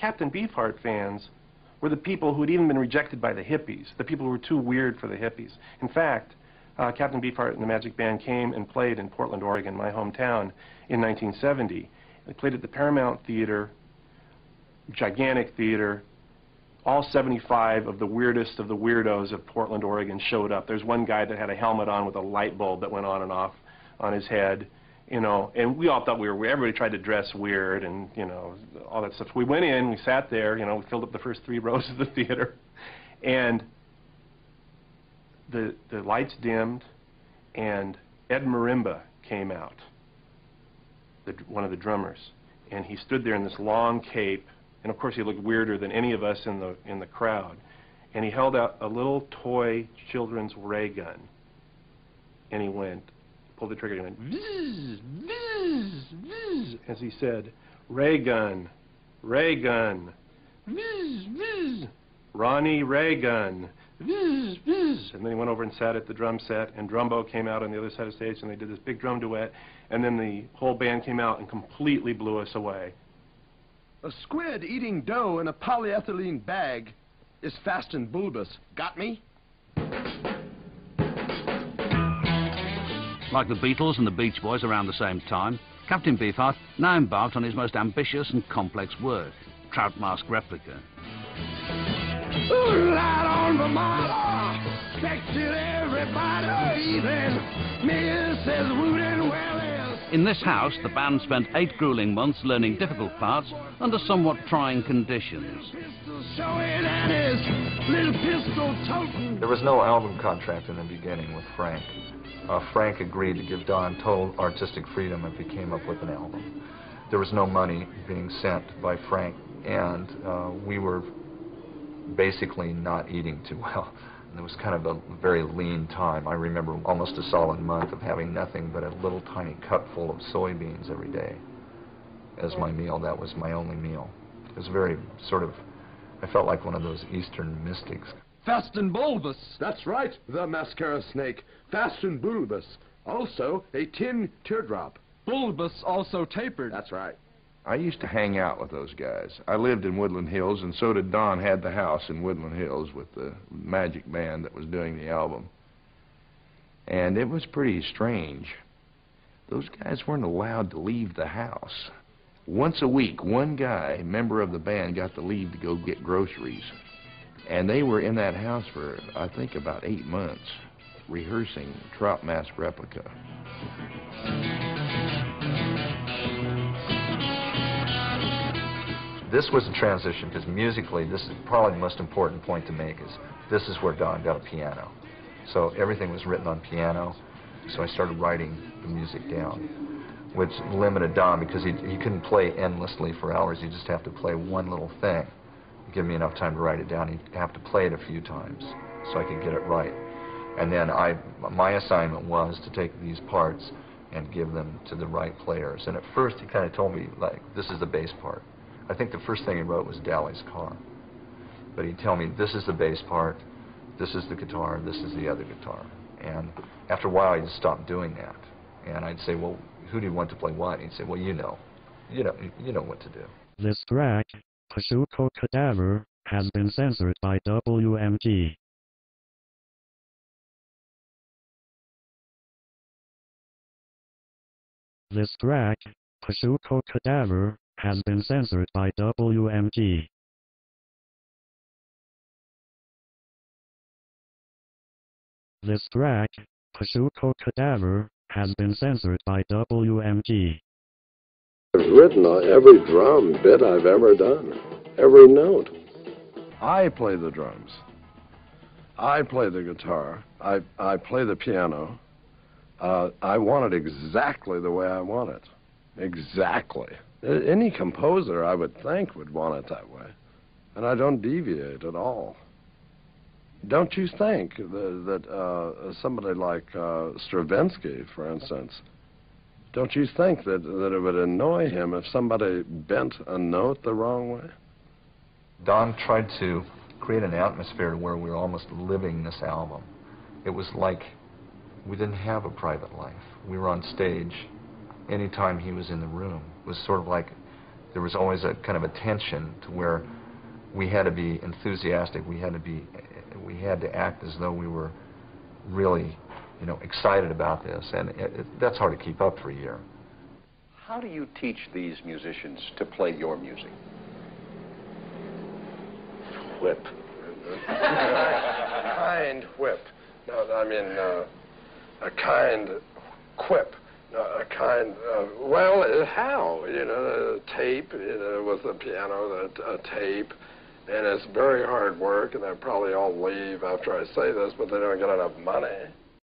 Captain Beefheart fans were the people who had even been rejected by the hippies, the people who were too weird for the hippies. In fact, Captain Beefheart and the Magic Band came and played in Portland, Oregon, my hometown, in 1970. They played at the Paramount Theater, gigantic theater. All 75 of the weirdest of the weirdos of Portland, Oregon showed up. There's one guy that had a helmet on with a light bulb that went on and off on his head, you know, and we all thought we were weird. Everybody tried to dress weird and, you know, all that stuff. We went in, we sat there, you know, we filled up the first 3 rows of the theater, and the lights dimmed, and Ed Marimba came out, one of the drummers, and he stood there in this long cape. And of course he looked weirder than any of us in the crowd. And he held out a little toy children's ray gun. And he pulled the trigger and went, vzz, vzz, vzz, as he said, ray gun, vzz, vzz, Ronnie Ray Gun, vzz, vzz. And then he went over and sat at the drum set, and Drumbo came out on the other side of the stage, and they did this big drum duet. And then the whole band came out and completely blew us away. A squid eating dough in a polyethylene bag is fast and bulbous. Got me? Like the Beatles and the Beach Boys around the same time, Captain Beefheart now embarked on his most ambitious and complex work, Trout Mask Replica. Ooh, light on Vermont, expected everybody, even Mrs. Wooden Wells. In this house, the band spent 8 grueling months learning difficult parts under somewhat trying conditions. There was no album contract in the beginning with Frank. Frank agreed to give Don total artistic freedom if he came up with an album. There was no money being sent by Frank, and we were basically not eating too well. It was kind of a very lean time. I remember almost a solid month of having nothing but a little tiny cup full of soybeans every day as my meal. That was my only meal. It was very sort of, I felt like one of those Eastern mystics. Fast and bulbous. That's right, the mascara snake. Fast and bulbous. Also, a tin teardrop. Bulbous, also tapered. That's right. I used to hang out with those guys. I lived in Woodland Hills, and so did Don. Had the house in Woodland Hills with the Magic Band that was doing the album. And it was pretty strange. Those guys weren't allowed to leave the house. Once a week, one guy, member of the band, got to leave to go get groceries. And they were in that house for, I think, about 8 months, rehearsing Trout Mask Replica. This was a transition because musically, this is probably the most important point to make, is this is where Don got a piano. So everything was written on piano, so I started writing the music down, which limited Don because he couldn't play endlessly for hours. He'd just have to play one little thing. Give me enough time to write it down. He'd have to play it a few times so I could get it right. And then my assignment was to take these parts and give them to the right players. And at first he kind of told me, like, this is the bass part. I think the first thing he wrote was Dalley's Car. But he'd tell me, this is the bass part, this is the guitar, this is the other guitar. And after a while, he'd stop doing that. And I'd say, well, who do you want to play what? And he'd say, well, you know what to do. This track, Pashuco Cadaver, has been censored by WMG. This track, Pashuco Cadaver, has been censored by WMG. This track, Pashuco Cadaver, has been censored by WMG. I've written every drum bit I've ever done, every note. I play the drums. I play the guitar. I play the piano. I want it exactly the way I want it. Exactly. Any composer, I would think, would want it that way. And I don't deviate at all. Don't you think that somebody like Stravinsky, for instance, don't you think that it would annoy him if somebody bent a note the wrong way? Don tried to create an atmosphere where we were almost living this album. It was like we didn't have a private life. We were on stage anytime he was in the room. It was sort of like there was always a kind of a tension to where we had to be enthusiastic. We had to act as though we were really, you know, excited about this, and that's hard to keep up for a year. How do you teach these musicians to play your music? Whip. Kind whip. No, I mean, a kind quip. A kind, well, how? You know, the tape, you know, with the piano, a tape, and it's very hard work, and they probably all leave after I say this, but they don't get enough money.